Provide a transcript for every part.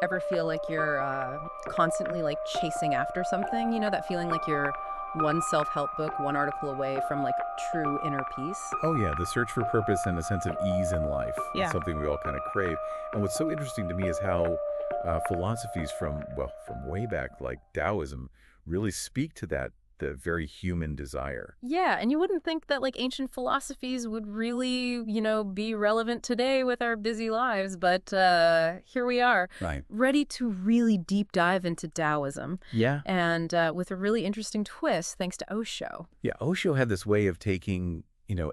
ever feel like you're constantly like chasing after something? You know, that feeling like you're one self-help book, one article away from like true inner peace? Oh yeah, the search for purpose and a sense of ease in life is Yeah. something we all kind of crave. And what's so interesting to me is how philosophies from way back, like Daoism, really speak to that, the very human desire. Yeah, and you wouldn't think that like ancient philosophies would really, be relevant today with our busy lives, but here we are, Right. ready to really deep dive into Taoism, Yeah. and with a really interesting twist thanks to Osho. Yeah, Osho had this way of taking,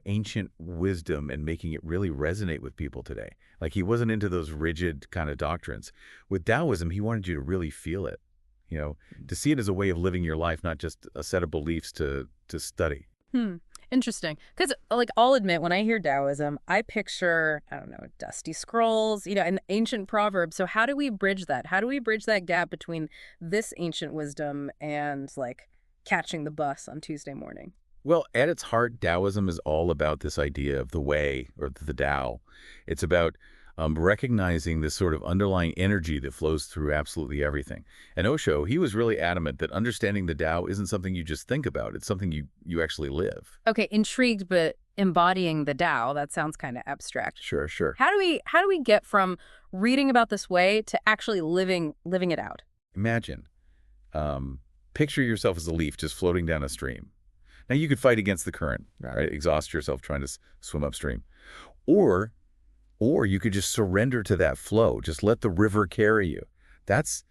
ancient wisdom and making it really resonate with people today. Like he wasn't into those rigid kind of doctrines. With Taoism, he wanted you to really feel it, you know, to see it as a way of living your life, not just a set of beliefs to study. Hmm. Interesting. Because, like, I'll admit, when I hear Taoism, I picture, I don't know, dusty scrolls, an ancient proverb. So how do we bridge that? How do we bridge that gap between this ancient wisdom and, like, catching the bus on Tuesday morning? Well, at its heart, Taoism is all about this idea of the way or the Tao. It's about recognizing this sort of underlying energy that flows through absolutely everything. And Osho, he was really adamant that understanding the Tao isn't something you just think about. It's something you actually live. Okay, intrigued, but embodying the Tao, that sounds kind of abstract. Sure, sure. How do we get from reading about this way to actually living it out? Imagine, picture yourself as a leaf just floating down a stream. Now, you could fight against the current, right? Exhaust yourself trying to swim upstream. Or you could just surrender to that flow. Just let the river carry you. That's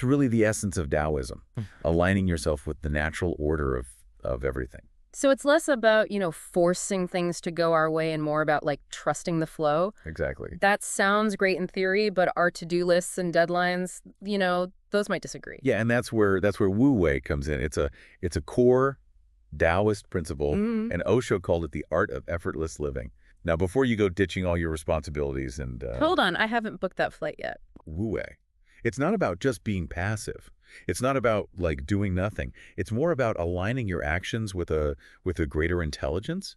really the essence of Taoism, aligning yourself with the natural order of everything. So it's less about, forcing things to go our way and more about like trusting the flow. Exactly. That sounds great in theory, but our to-do lists and deadlines, those might disagree. Yeah, and that's where Wu Wei comes in. It's a core Daoist principle, Mm. and Osho called it the art of effortless living. Now, before you go ditching all your responsibilities and Hold on, I haven't booked that flight yet. Wu Wei, it's not about just being passive. It's not about like doing nothing. It's more about aligning your actions with a greater intelligence.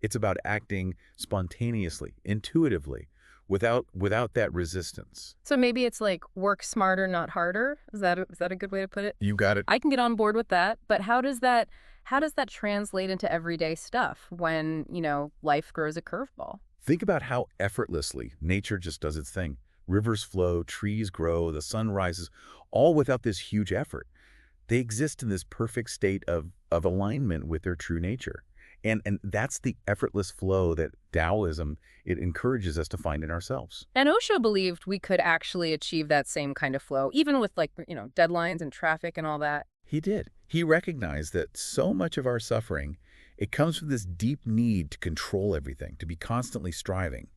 It's about acting spontaneously, intuitively, without that resistance. So maybe it's like work smarter, not harder. Is that a good way to put it? You got it. I can get on board with that, but how does that translate into everyday stuff when, life throws a curveball? Think about how effortlessly nature just does its thing. Rivers flow, trees grow, the sun rises, all without this huge effort. They exist in this perfect state of alignment with their true nature. And that's the effortless flow that Taoism, it encourages us to find in ourselves. And Osho believed we could actually achieve that same kind of flow, even with like, deadlines and traffic and all that. He did. He recognized that so much of our suffering, it comes from this deep need to control everything, to be constantly striving.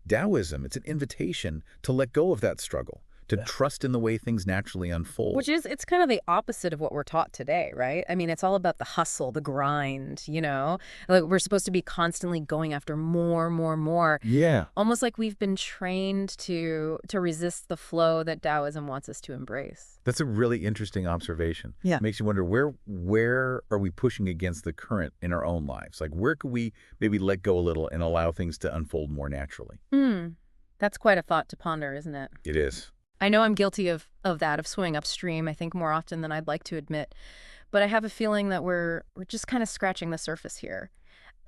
Taoism, it's an invitation to let go of that struggle, to trust in the way things naturally unfold. It's kind of the opposite of what we're taught today, right? I mean, it's all about the hustle, the grind. Like we're supposed to be constantly going after more, more, more. Yeah. Almost like we've been trained to resist the flow that Taoism wants us to embrace. That's a really interesting observation. Yeah. Makes you wonder where are we pushing against the current in our own lives? Like where could we maybe let go a little and allow things to unfold more naturally? That's quite a thought to ponder, isn't it? It is. I know I'm guilty of that, of swimming upstream, I think more often than I'd like to admit. But I have a feeling that we're just kind of scratching the surface here.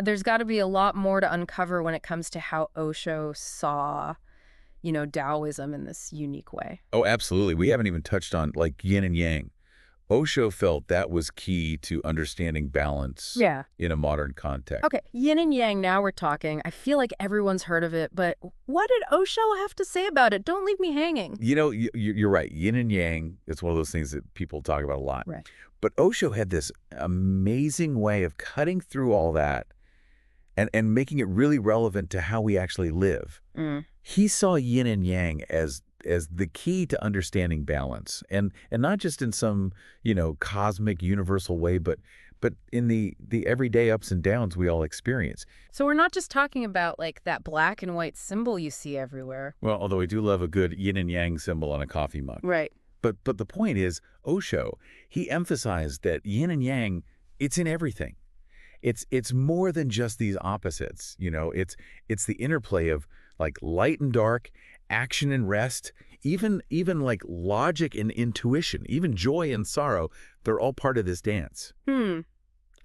There's got to be a lot more to uncover when it comes to how Osho saw, Taoism in this unique way. Oh, absolutely. We haven't even touched on like yin and yang. Osho felt that was key to understanding balance Yeah. in a modern context. Okay, yin and yang, now we're talking. I feel like everyone's heard of it, but what did Osho have to say about it? Don't leave me hanging. You're right. Yin and yang, it's one of those things that people talk about a lot. Right. But Osho had this amazing way of cutting through all that and making it really relevant to how we actually live. He saw yin and yang as the key to understanding balance, and not just in some cosmic universal way, but in the everyday ups and downs we all experience. So we're not just talking about like that black and white symbol you see everywhere. Well, although I do love a good yin and yang symbol on a coffee mug. Right. But the point is, Osho, he emphasized that yin and yang, it's in everything. It's more than just these opposites. It's the interplay of like light and dark, action and rest, even like logic and intuition, even joy and sorrow, they're all part of this dance. Hmm.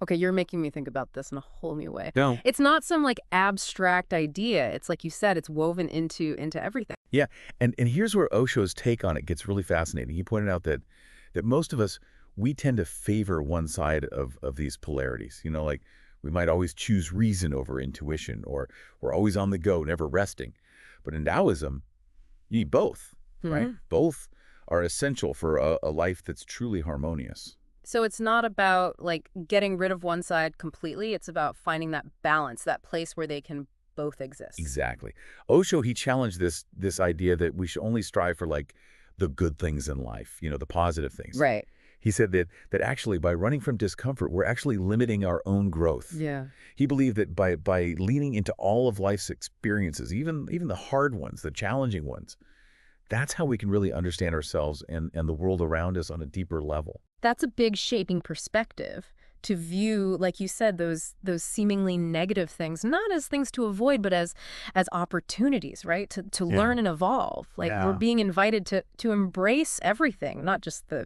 Okay, you're making me think about this in a whole new way. No. It's not some like abstract idea. It's like you said, it's woven into everything. Yeah, and here's where Osho's take on it gets really fascinating. He pointed out that most of us, we tend to favor one side of these polarities. You know, like we might always choose reason over intuition, or we're always on the go, never resting. But in Taoism, you need both, right? Mhm. Both are essential for a life that's truly harmonious. So it's not about like getting rid of one side completely. It's about finding that balance, that place where they can both exist. Exactly. Osho, he challenged this idea that we should only strive for like the good things in life, the positive things. Right. He said that actually by running from discomfort, we're actually limiting our own growth. Yeah. He believed that by leaning into all of life's experiences, even the hard ones, the challenging ones, that's how we can really understand ourselves and the world around us on a deeper level. That's a big shaping perspective to view, like you said, those seemingly negative things, not as things to avoid, but as opportunities, right? To Yeah. learn and evolve. Like we're Yeah. being invited to embrace everything, not just the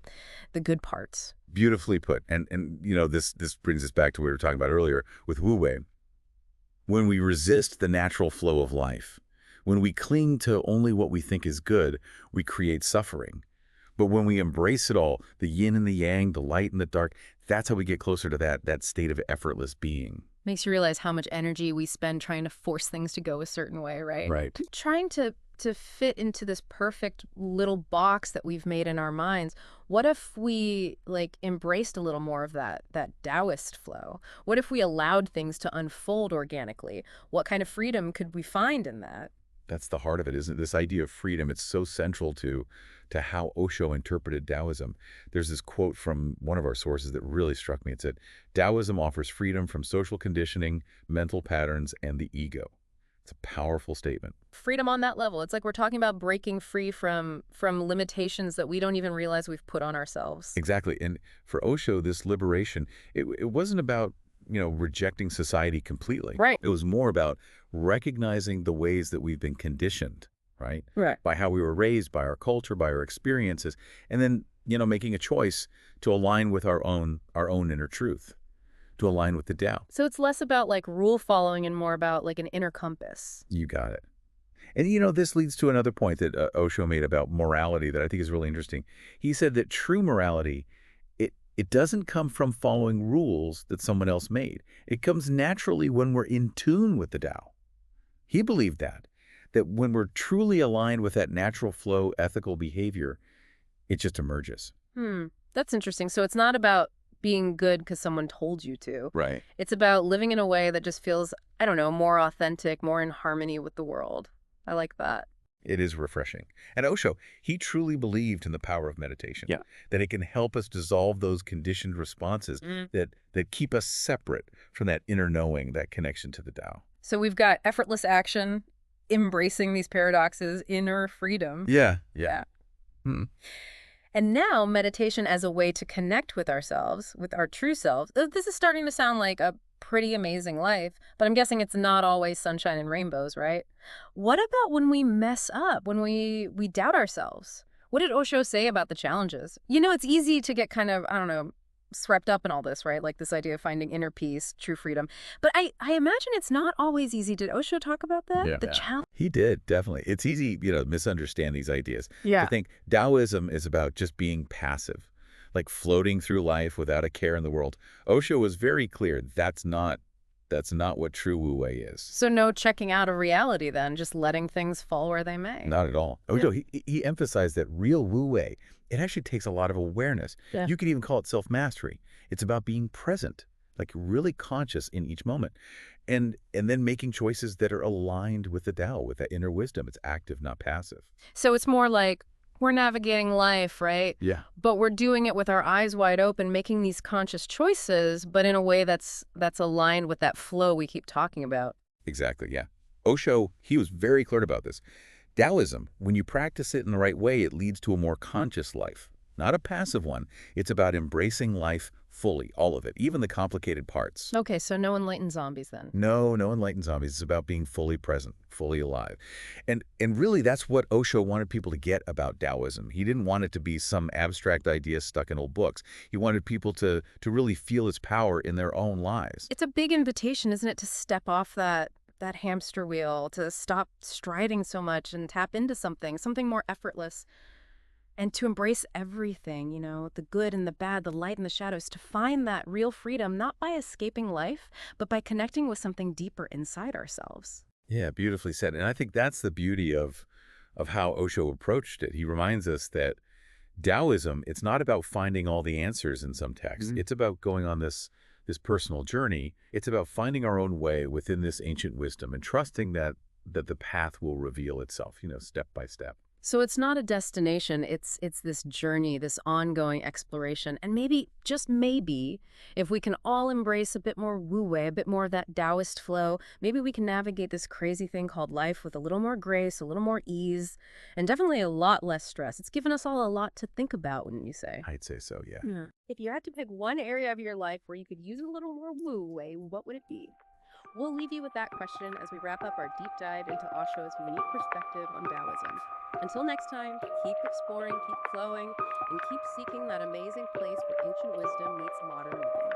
good parts. Beautifully put. And this brings us back to what we were talking about earlier with Wu Wei. When we resist the natural flow of life, when we cling to only what we think is good, we create suffering. But when we embrace it all, the yin and the yang, the light and the dark, that's how we get closer to that state of effortless being. Makes you realize how much energy we spend trying to force things to go a certain way, right? Right. Trying to fit into this perfect little box that we've made in our minds. What if we like embraced a little more of that Daoist flow? What if we allowed things to unfold organically? What kind of freedom could we find in that? That's the heart of it, isn't it? This idea of freedom, it's so central to how Osho interpreted Taoism. There's this quote from one of our sources that really struck me. It said, Taoism offers freedom from social conditioning, mental patterns, and the ego. It's a powerful statement. Freedom on that level. It's like we're talking about breaking free from limitations that we don't even realize we've put on ourselves. Exactly. And for Osho, this liberation, it wasn't about, rejecting society completely. Right. It was more about recognizing the ways that we've been conditioned, right? Right. By how we were raised, by our culture, by our experiences, and then, making a choice to align with our own inner truth, to align with the Tao. So it's less about like rule following and more about like an inner compass. You got it. And, this leads to another point that Osho made about morality that I think is really interesting. He said that true morality, it doesn't come from following rules that someone else made. It comes naturally when we're in tune with the Tao. He believed that when we're truly aligned with that natural flow ethical behavior, it just emerges. That's interesting. So it's not about being good because someone told you to. Right. It's about living in a way that just feels, I don't know, more authentic, more in harmony with the world. I like that. It is refreshing. And Osho, he truly believed in the power of meditation. Yeah. That it can help us dissolve those conditioned responses that keep us separate from that inner knowing, that connection to the Tao. So we've got effortless action, embracing these paradoxes, inner freedom. Yeah. And now meditation as a way to connect with ourselves, with our true selves. This is starting to sound like a pretty amazing life, but I'm guessing it's not always sunshine and rainbows, right? What about when we mess up, when we doubt ourselves? What did Osho say about the challenges? It's easy to get kind of, I don't know, swept up in all this, right? Like this idea of finding inner peace, true freedom. But I imagine it's not always easy. Did Osho talk about that? Yeah. The challenge? He did, definitely. It's easy, to misunderstand these ideas. Yeah. To think Taoism is about just being passive, like floating through life without a care in the world. Osho was very clear that's not what true Wu Wei is. So no checking out of reality then, just letting things fall where they may. Not at all. Osho, he emphasized that real Wu Wei, it actually takes a lot of awareness. Yeah. You could even call it self-mastery. It's about being present, like really conscious in each moment. And then making choices that are aligned with the Tao, with that inner wisdom. It's active, not passive. So it's more like we're navigating life, right? Yeah. But we're doing it with our eyes wide open, making these conscious choices, but in a way that's aligned with that flow we keep talking about. Exactly, yeah. Osho, he was very clear about this. Taoism, when you practice it in the right way, it leads to a more conscious life, not a passive one. It's about embracing life fully, all of it, even the complicated parts. Okay, so no enlightened zombies then. No, no enlightened zombies. It's about being fully present, fully alive. And really that's what Osho wanted people to get about Taoism. He didn't want it to be some abstract idea stuck in old books. He wanted people to really feel its power in their own lives. It's a big invitation, isn't it, to step off that hamster wheel, to stop striding so much and tap into something more effortless, and to embrace everything, the good and the bad, the light and the shadows, to find that real freedom, not by escaping life, but by connecting with something deeper inside ourselves. Yeah, beautifully said. And I think that's the beauty of how Osho approached it. He reminds us that Taoism, it's not about finding all the answers in some texts. It's about going on this personal journey. It's about finding our own way within this ancient wisdom and trusting that the path will reveal itself, step by step. So it's not a destination, it's this journey, this ongoing exploration. And maybe, just maybe, if we can all embrace a bit more wu-wei, a bit more of that Taoist flow, maybe we can navigate this crazy thing called life with a little more grace, a little more ease, and definitely a lot less stress. It's given us all a lot to think about, wouldn't you say? I'd say so, yeah. Yeah. If you had to pick one area of your life where you could use a little more wu-wei, what would it be? We'll leave you with that question as we wrap up our deep dive into Osho's unique perspective on Taoism. Until next time, keep exploring, keep flowing, and keep seeking that amazing place where ancient wisdom meets modern living.